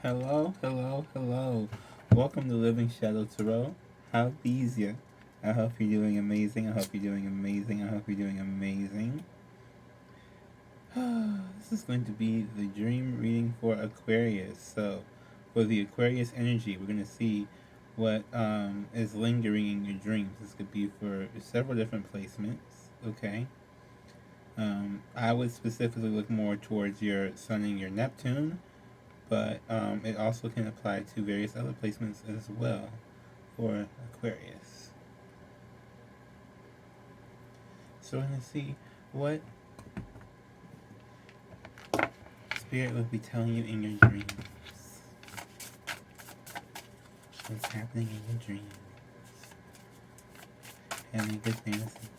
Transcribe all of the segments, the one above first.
Hello, hello, hello. Welcome to Living Shadow Tarot. How bees ya? I hope you're doing amazing. I hope you're doing amazing. I hope you're doing amazing. This is going to be the dream reading for Aquarius. So, for the Aquarius energy, we're going to see what is lingering in your dreams. This could be for several different placements. Okay. I would specifically look more towards your Sun and your Neptune, but it also can apply to various other placements as well for Aquarius. So we're going to see what Spirit will be telling you in your dreams. What's happening in your dreams? Having a good fantasy.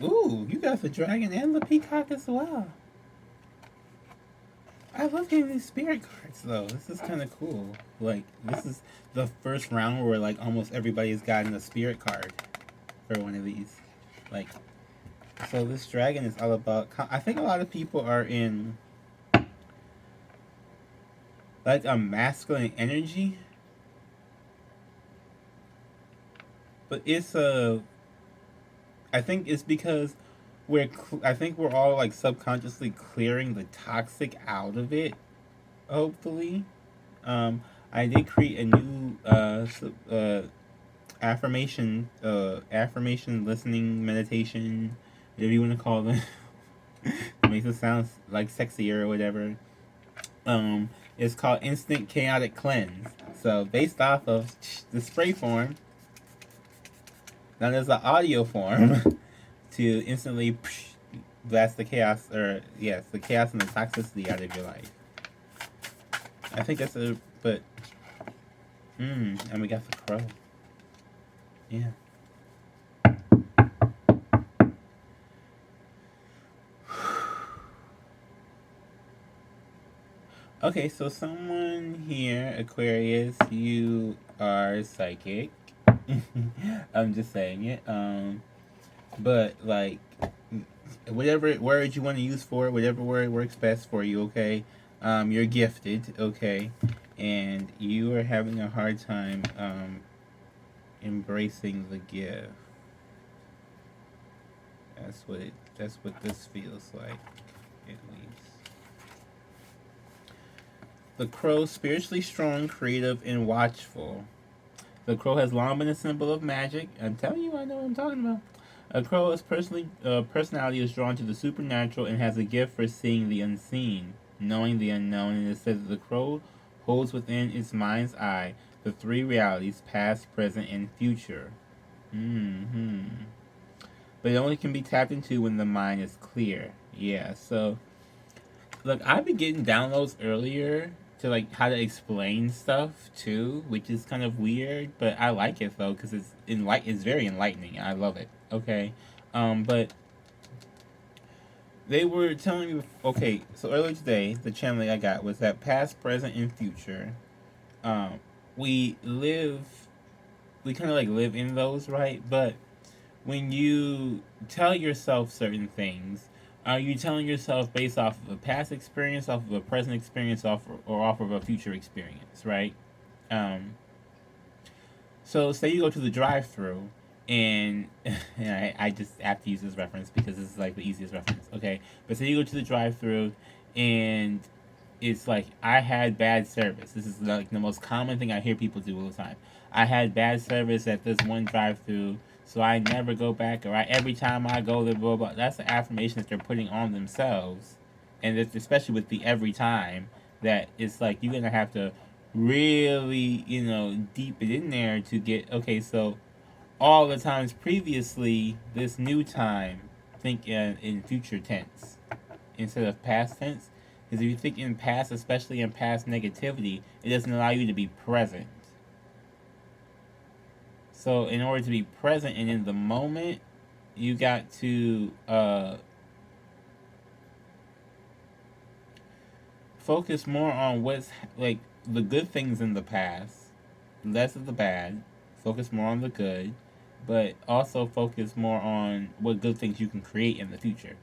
Ooh, you got the dragon and the peacock as well. I love getting these spirit cards though. This is kind of cool. Like, this is the first round where like almost everybody's gotten a spirit card for one of these. Like, so this dragon is all about. I think a lot of people are in like a masculine energy, but it's a. I think it's because I think we're all like subconsciously clearing the toxic out of it. Hopefully, I did create a new affirmation listening meditation, whatever you want to call them. It makes it sound like sexier or whatever. It's called Instant Chaotic Cleanse. So based off of the spray form, now there's an audio form to instantly blast the chaos, or yes, the chaos and the toxicity out of your life. I think that's a, but, and we got the crow. Yeah. Okay, so someone here, Aquarius, you are psychic. I'm just saying it. But like, whatever word you want to use for it, whatever word works best for you. Okay, you're gifted. Okay, and you are having a hard time embracing the gift. That's what this feels like, at least. The crow, spiritually strong, creative, and watchful. The crow has long been a symbol of magic. I'm telling you, I know what I'm talking about. A crow's personality is drawn to the supernatural and has a gift for seeing the unseen, knowing the unknown, and it says that the crow holds within its mind's eye the three realities, past, present, and future. But it only can be tapped into when the mind is clear. Yeah, so look, I've been getting downloads earlier to like how to explain stuff too, which is kind of weird, but I like it though because it's very enlightening. I love it. Okay, but they were telling me, okay, so earlier today the channeling I got was that past, present, and future, um, we live, we kind of like live in those, right? But when you tell yourself certain things, are you telling yourself based off of a past experience, off of a present experience, or off of a future experience, right? Um, so say you go to the drive-through, and, and I just have to use this reference because this is like the easiest reference, okay? But say you go to the drive-through, and it's like I had bad service. This is like the most common thing I hear people do all the time. I had bad service at this one drive-through, so I never go back. Or every time I go, there, blah blah. That's the affirmation that they're putting on themselves, and it's especially with the every time that it's like you're gonna have to really, deep it in there to get okay. So all the times previously, this new time, think in future tense instead of past tense. Because if you think in past, especially in past negativity, it doesn't allow you to be present. So in order to be present and in the moment, you got to focus more on what's like the good things in the past, less of the bad. Focus more on the good. but also focus more on what good things you can create in the future.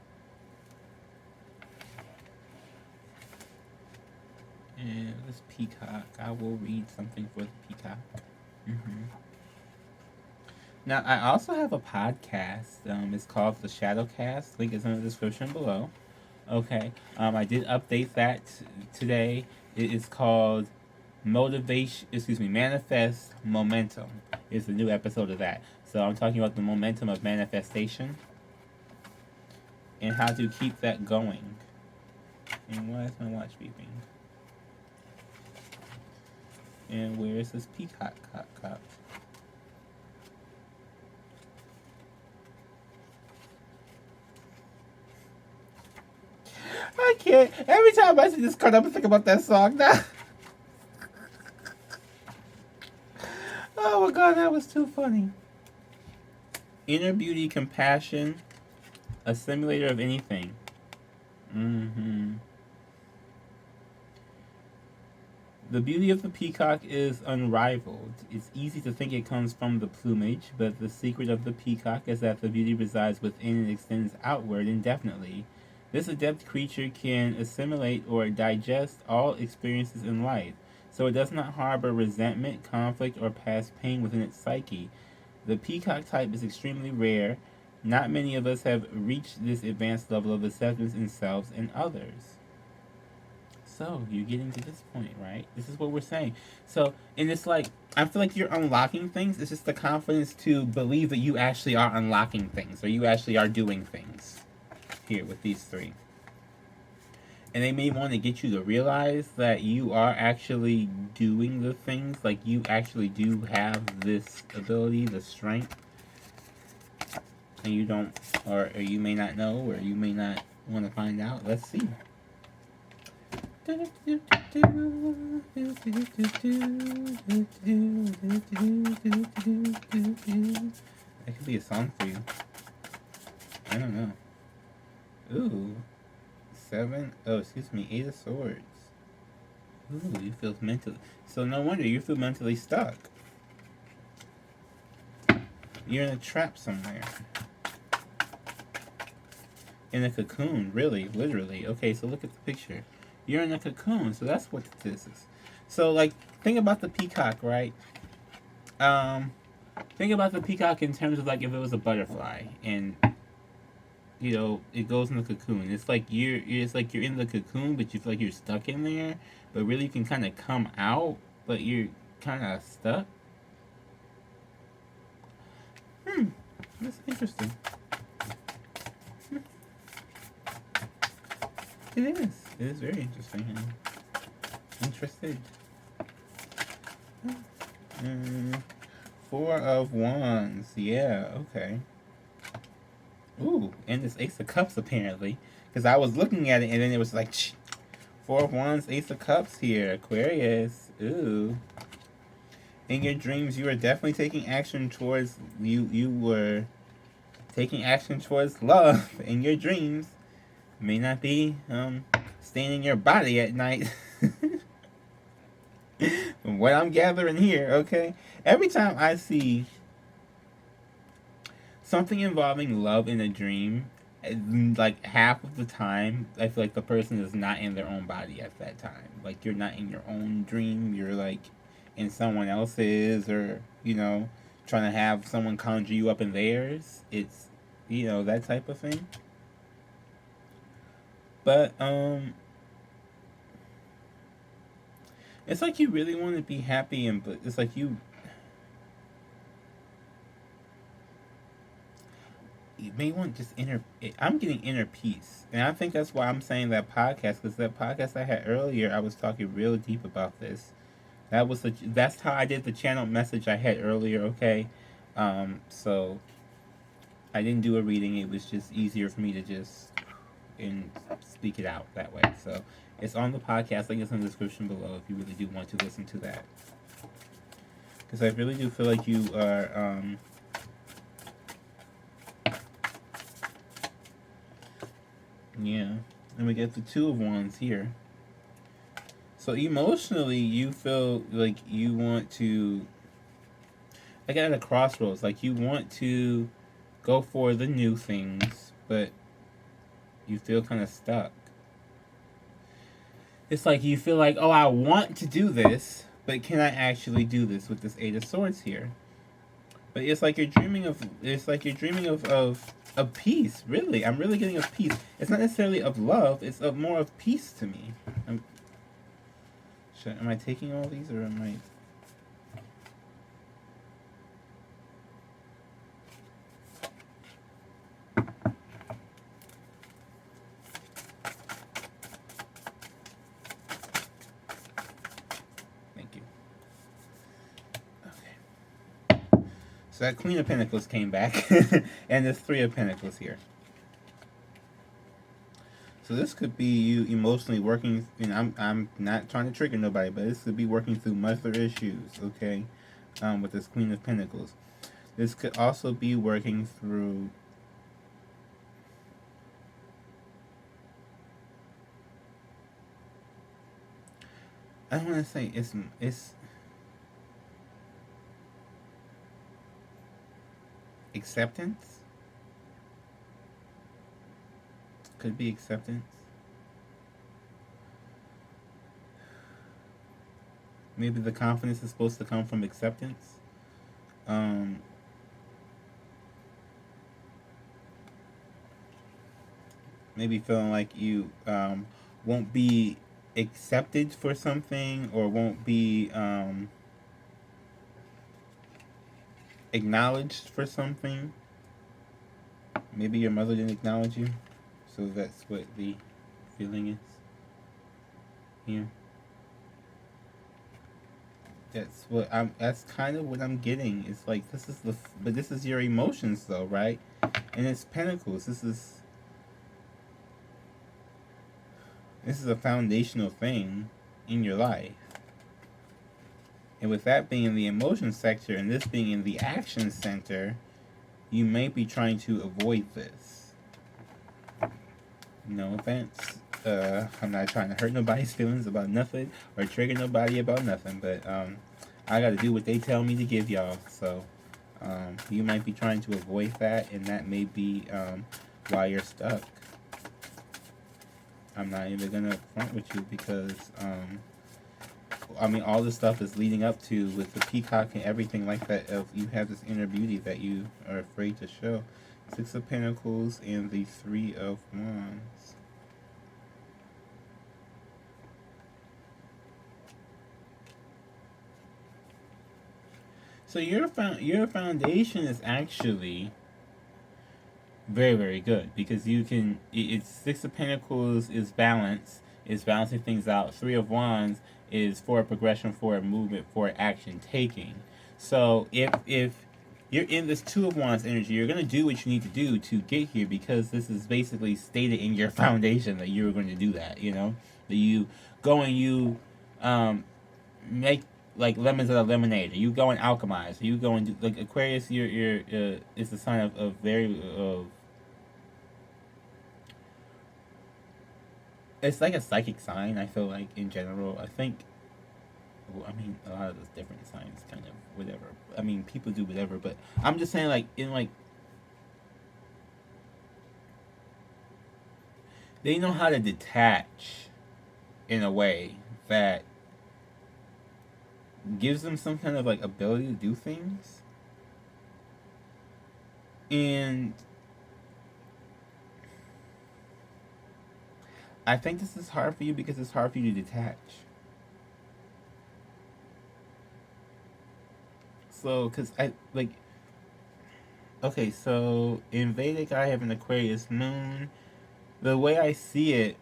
And this peacock, I will read something for the peacock. hmm Now, I also have a podcast. It's called The Shadowcast. Link is in the description below. Okay. I did update that today. It is called Manifest Momentum is the new episode of that. So I'm talking about the momentum of manifestation and how to keep that going. And why is my watch beeping? And where is this peacock cop? I can't. Every time I see this card, I'm thinking about that song now. Oh my god, that was too funny. Inner beauty, compassion, a simulator of anything. The beauty of the peacock is unrivaled. It's easy to think it comes from the plumage, but the secret of the peacock is that the beauty resides within and extends outward indefinitely. This adept creature can assimilate or digest all experiences in life, so it does not harbor resentment, conflict, or past pain within its psyche. The peacock type is extremely rare. Not many of us have reached this advanced level of acceptance in selves and others. So you're getting to this point, right? This is what we're saying. So, and it's like I feel like you're unlocking things. It's just the confidence to believe that you actually are unlocking things, or you actually are doing things. Here with these three, and they may want to get you to realize that you are actually doing the things. Like you actually do have this ability, the strength, and you don't, or you may not know, or you may not want to find out. Let's see. That could be a song for you. I don't know. Ooh. Eight of Swords. Ooh, you feel mentally. So no wonder you feel mentally stuck. You're in a trap somewhere. In a cocoon, really, literally. Okay, so look at the picture. You're in a cocoon, so that's what this is. So, like, think about the peacock, right? Think about the peacock in terms of like if it was a butterfly, and it goes in the cocoon. It's like you're in the cocoon, but you feel like you're stuck in there. But really, you can kind of come out, but you're kind of stuck. That's interesting. It is. It is very interesting. Interested. Four of Wands. Yeah. Okay. Ooh, and this Ace of Cups apparently, because I was looking at it and then it was like, Four of Wands, Ace of Cups here, Aquarius. Ooh. In your dreams, you are definitely taking action towards you. You were taking action towards love in your dreams. May not be staying in your body at night. From what I'm gathering here, okay. Every time I see something involving love in a dream, like half of the time, I feel like the person is not in their own body at that time. Like you're not in your own dream. You're like in someone else's, or trying to have someone conjure you up in theirs. It's that type of thing. But it's like you really want to be happy, and but it's like you may want just I'm getting inner peace, and I think that's why I'm saying that podcast, because that podcast I had earlier, I was talking real deep about this. That's how I did the channel message I had earlier. Okay, so I didn't do a reading. It was just easier for me to just and speak it out that way. So it's on the podcast. Link is in the description below if you really do want to listen to that. Because I really do feel like you are yeah. And we get the Two of Wands here. So emotionally, you feel like you want to. like at a crossroads. Like you want to go for the new things, but you feel kind of stuck. It's like you feel like, oh, I want to do this, but can I actually do this with this Eight of Swords here? But it's like you're dreaming of. It's like you're dreaming of peace. Really, I'm really getting of peace. It's not necessarily of love. It's of more of peace to me. Am I taking all these or am I? Thank you. Okay. So that Queen of Pentacles came back, and there's Three of Pentacles here. So this could be you emotionally working, and I'm not trying to trigger nobody, but this could be working through mother issues, okay? With this Queen of Pentacles. This could also be working through I don't want to say it's acceptance. Could be acceptance. Maybe the confidence is supposed to come from acceptance. Maybe feeling like you won't be accepted for something or won't be acknowledged for something. Maybe your mother didn't acknowledge you, so that's what the feeling is here. That's kind of what I'm getting. It's like but this is your emotions though, right? And it's Pentacles. This is a foundational thing in your life. And with that being in the emotion sector and this being in the action center, you may be trying to avoid this. No offense. I'm not trying to hurt nobody's feelings about nothing or trigger nobody about nothing, but I gotta do what they tell me to give y'all. So you might be trying to avoid that, and that may be why you're stuck. I'm not even gonna front with you because I mean all this stuff is leading up to with the peacock and everything like that. Of you have this inner beauty that you are afraid to show. Six of Pentacles and the Three of Wands. So your foundation is actually very, very good because you can. It's Six of Pentacles is balance. It's balancing things out. Three of Wands is for progression, for movement, for action taking. So if you're in this Two of Wands energy, you're gonna do what you need to do to get here because this is basically stated in your foundation that you're going to do that. You know that you go and you make like lemons out of lemonade. You go and alchemize. You go and do like Aquarius. You're it's a sign of very it's like a psychic sign. I feel like in general. I think. Well, I mean, a lot of those different signs, kind of whatever. I mean, people do whatever, but I'm just saying, like in like they know how to detach in a way that gives them some kind of like ability to do things. And I think this is hard for you because it's hard for you to detach. So, because I like. Okay, so in Vedic, I have an Aquarius moon. The way I see it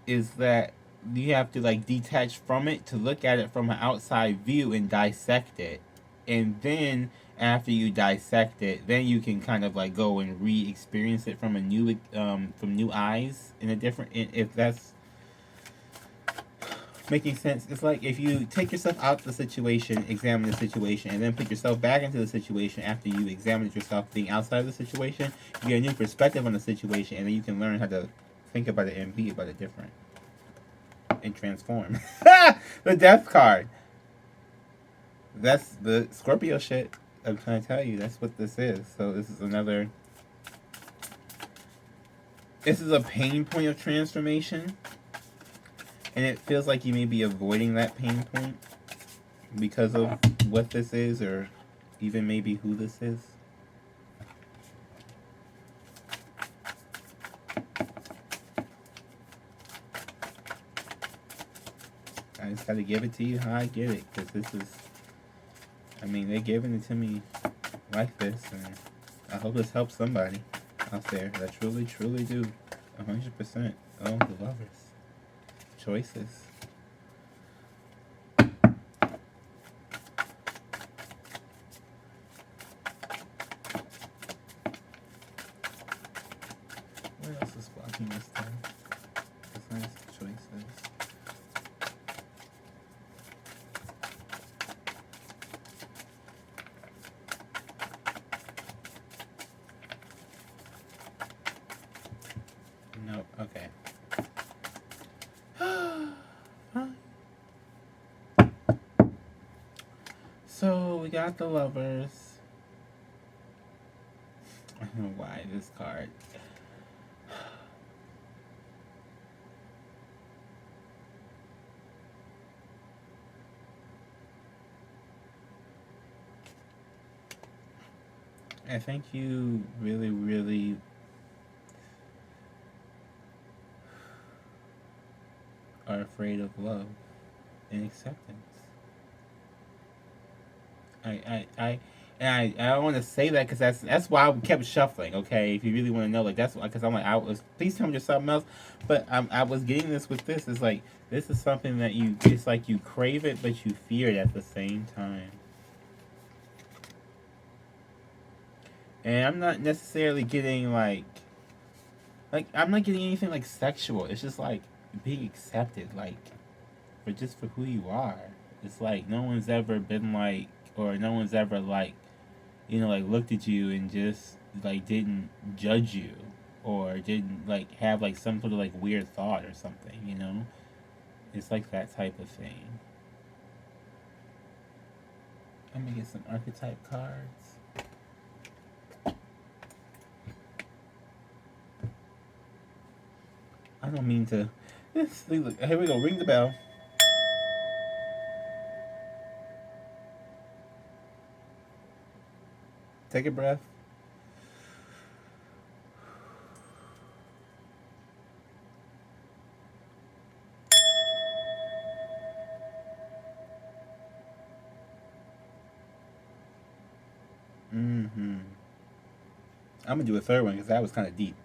is that you have to like detach from it to look at it from an outside view and dissect it, and then after you dissect it, then you can kind of like go and re-experience it from a new from new eyes in a different. If that's making sense, it's like if you take yourself out of the situation, examine the situation, and then put yourself back into the situation after you examined yourself being outside of the situation, you get a new perspective on the situation, and then you can learn how to think about it and be about it different and transform. The Death card. That's the Scorpio shit. I'm trying to tell you. That's what this is. So this is another. This is a pain point of transformation, and it feels like you may be avoiding that pain point because of what this is, or even maybe who this is. I just gotta give it to you how I get it, because this is. I mean, they're giving it to me like this, and I hope this helps somebody out there. I truly, truly do. 100%. Oh, the lovers. Choices. What else is blocking this time? Besides choices. Nope. Okay. So we got the lovers. I don't know why this card. I think you really, really are afraid of love and acceptance. I don't want to say that because that's why I kept shuffling. Okay, if you really want to know, like that's why, because I'm like I was. Please tell me there's something else, but I was getting this with this. It's like this is something that you. It's like you crave it, but you fear it at the same time. And I'm not necessarily getting like I'm not getting anything like sexual. It's just like being accepted, like for just for who you are. It's like no one's ever been like, or no one's ever like, like looked at you and just like didn't judge you, or didn't like have like some sort of like weird thought or something. It's like that type of thing. I'm gonna get some archetype cards. I don't mean to. Look, here we go. Ring the bell. Take a breath. Mm-hmm. I'm gonna do a third one because that was kind of deep.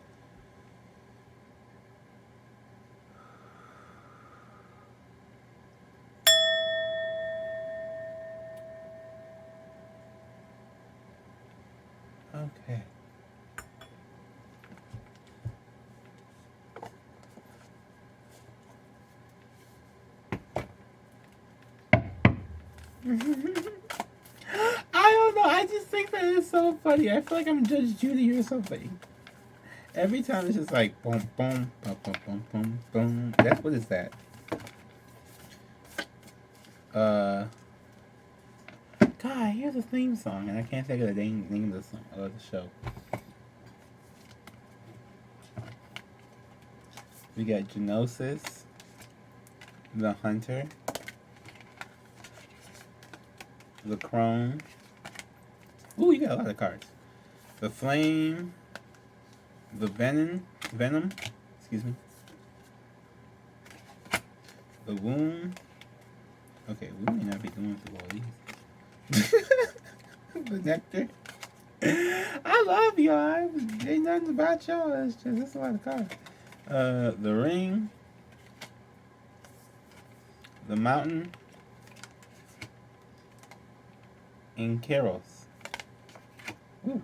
Okay. I don't know. I just think that it's so funny. I feel like I'm Judge Judy or something. Every time it's just like boom, boom, boom, boom, boom, boom, boom. That's what is that? Uh, God, here's a theme song, and I can't think of the name of the song or the show. We got Genosis, the Hunter, the Crone. Ooh, you got a lot of cards. The Flame, the Venom. Excuse me. The Wound. Okay, we may not be going through all these. The Nectar. I love y'all. Ain't nothing about y'all. It's a lot of cards. The Ring. The Mountain. And Keros. Ooh.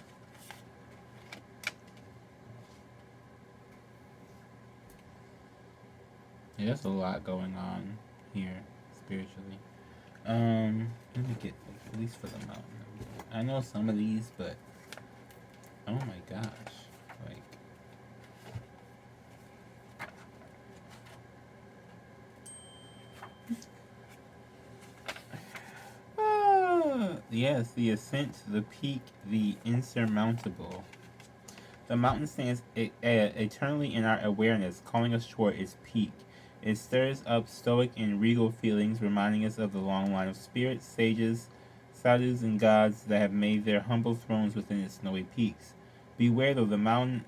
Yeah, there's a lot going on here spiritually. Let me get at least for the mountain. I know some of these, but oh my gosh, like Yes, the ascent to the peak, the insurmountable. The mountain stands eternally in our awareness, calling us toward its peak. It stirs up stoic and regal feelings, reminding us of the long line of spirits, sages, sadhus, and gods that have made their humble thrones within its snowy peaks. Beware though, the mountain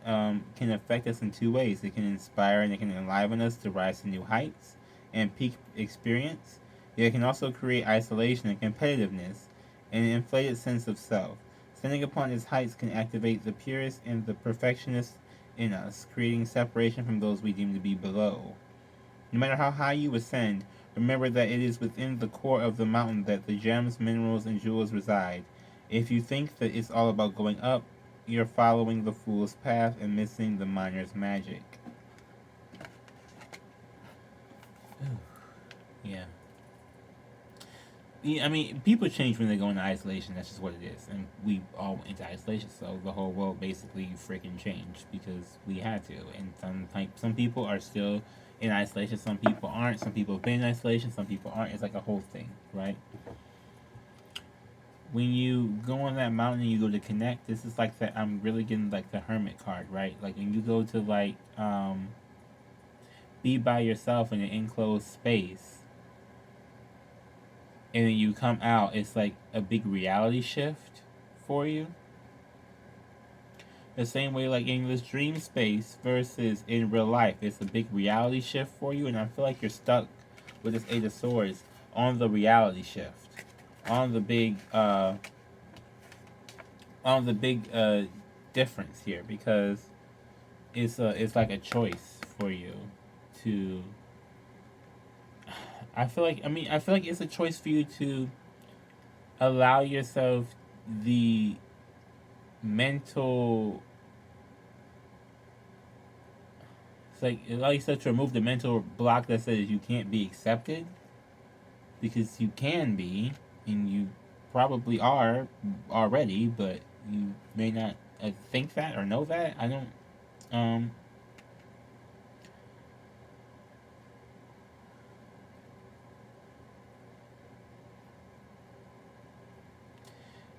can affect us in two ways. It can inspire and it can enliven us to rise to new heights and peak experience. Yet it can also create isolation and competitiveness and an inflated sense of self. Standing upon its heights can activate the purest and the perfectionist in us, creating separation from those we deem to be below. No matter how high you ascend, remember that it is within the core of the mountain that the gems, minerals, and jewels reside. If you think that it's all about going up, you're following the fool's path and missing the miner's magic. Yeah. Yeah, I mean, people change when they go into isolation. That's just what it is, and we all went into isolation. So the whole world basically freaking changed because we had to. And some people are still in isolation. Some people aren't. Some people have been in isolation. Some people aren't. It's like a whole thing, right? When you go on that mountain and you go to connect, this is like that. I'm really getting like the hermit card, right? Like when you go to like be by yourself in an enclosed space and then you come out, it's like a big reality shift for you. The same way, like in this dream space versus in real life, it's a big reality shift for you, and I feel like you're stuck with this Eight of Swords on the reality shift, on the big, on the big difference here because it's like a choice for you to. I feel like it's a choice for you to allow yourself the mental. It's like allow yourself to remove the mental block that says you can't be accepted, because you can be, and you probably are already, but you may not think that or know that. I don't. Um,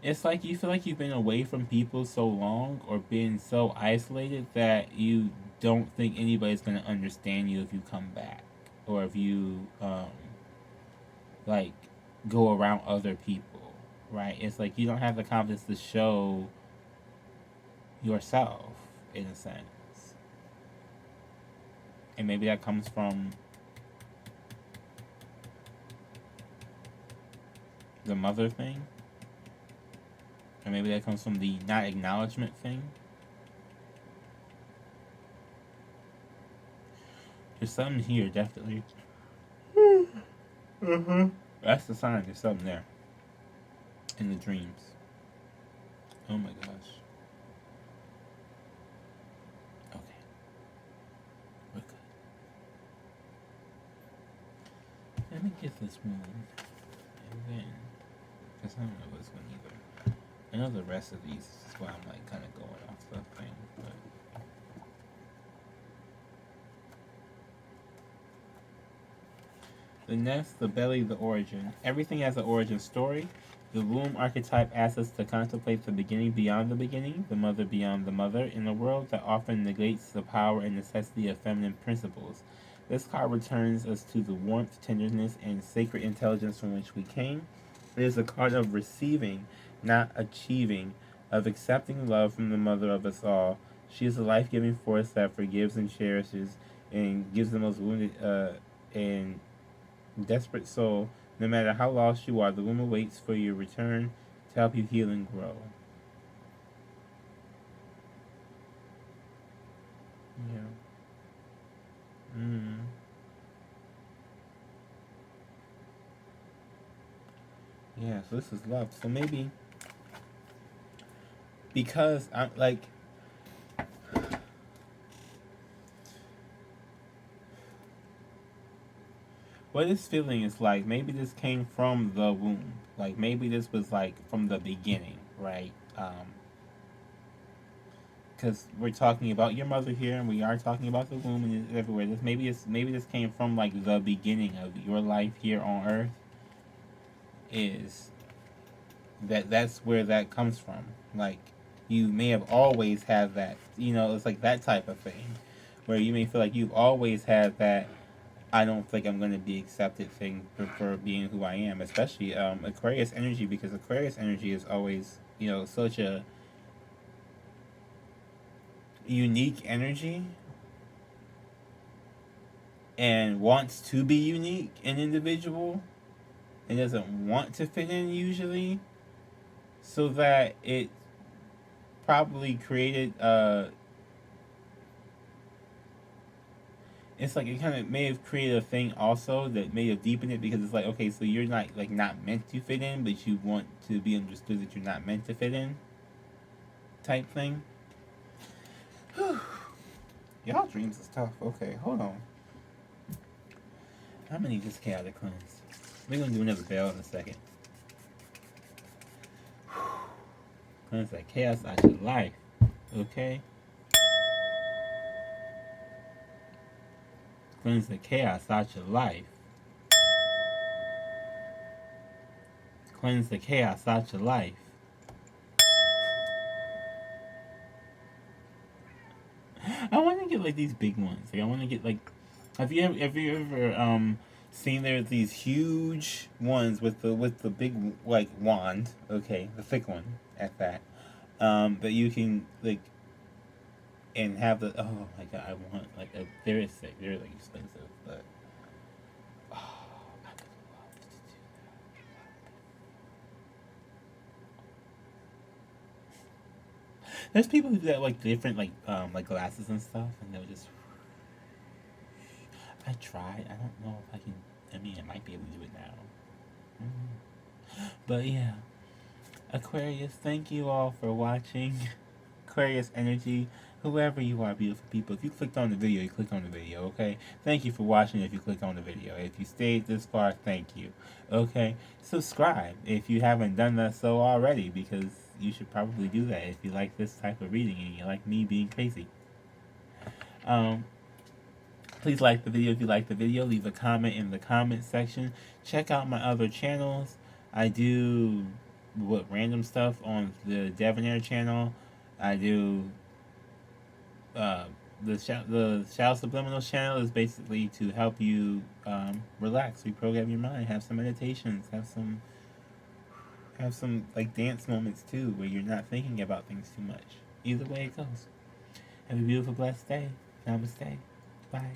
it's like you feel like you've been away from people so long or been so isolated that you don't think anybody's gonna understand you if you come back or if you like go around other people, right? It's like you don't have the confidence to show yourself in a sense, and maybe that comes from the mother thing, or maybe that comes from the not acknowledgement thing. There's something here, definitely. That's the sign. There's something there in the dreams. Oh my gosh. Okay, we're good. Let me get this one, and then, because I don't know this one either. I know the rest of these is why I'm like kind of going off the thing, but the nest, the belly, the origin. Everything has an origin story. The womb archetype asks us to contemplate the beginning beyond the beginning, the mother beyond the mother, in a world that often negates the power and necessity of feminine principles. This card returns us to the warmth, tenderness, and sacred intelligence from which we came. It is a card of receiving, not achieving, of accepting love from the mother of us all. She is a life giving force that forgives and cherishes and gives the most wounded and desperate soul. No matter how lost you are, the womb awaits for your return to help you heal and grow. Yeah. Mm. Yeah, so this is love. So maybe because I'm like what this feeling is like, maybe this came from the womb. Like maybe this was like from the beginning, right? Because we're talking about your mother here, and we are talking about the womb, and it's everywhere. Maybe this came from like the beginning of your life here on Earth. Is that's where that comes from. Like, you may have always had that. It's like that type of thing, where you may feel like you've always had that. I don't think I'm going to be accepted thing for being who I am, especially Aquarius energy, because Aquarius energy is always such a unique energy and wants to be unique and individual and doesn't want to fit in usually, so that it probably created it's like it kind of may have created a thing also that may have deepened it, because it's like, okay, so you're not like not meant to fit in, but you want to be understood that you're not meant to fit in type thing. Y'all dreams is tough. Okay, hold on. I'm gonna need this chaotic cleanse. We're gonna do another bell in a second. Cleanse that chaos out your life. Okay? Cleanse the chaos out your life. Cleanse the chaos out your life. I want to get like these big ones. Like I want to get like, have you ever seen there's these huge ones with the big like wand, okay, the thick one at that, that you can like and have the, oh my god, I want like a, they're sick, they're like expensive, but oh, I would love to do that. There's people who do that like different like glasses and stuff, and they'll just. I tried. I don't know if I can. I mean, I might be able to do it now. But yeah, Aquarius, thank you all for watching. Aquarius energy, whoever you are, beautiful people. If you clicked on the video, you clicked on the video, okay? Thank you for watching if you clicked on the video. If you stayed this far, thank you. Okay? Subscribe if you haven't done that so already, because you should probably do that if you like this type of reading and you like me being crazy. Please like the video if you like the video. Leave a comment in the comment section. Check out my other channels. I do random stuff on the Debonair channel. I do the Shadow Subliminals channel is basically to help you relax, reprogram your mind, have some meditations, have some like dance moments too, where you're not thinking about things too much. Either way it goes. Have a beautiful, blessed day. Namaste. Bye.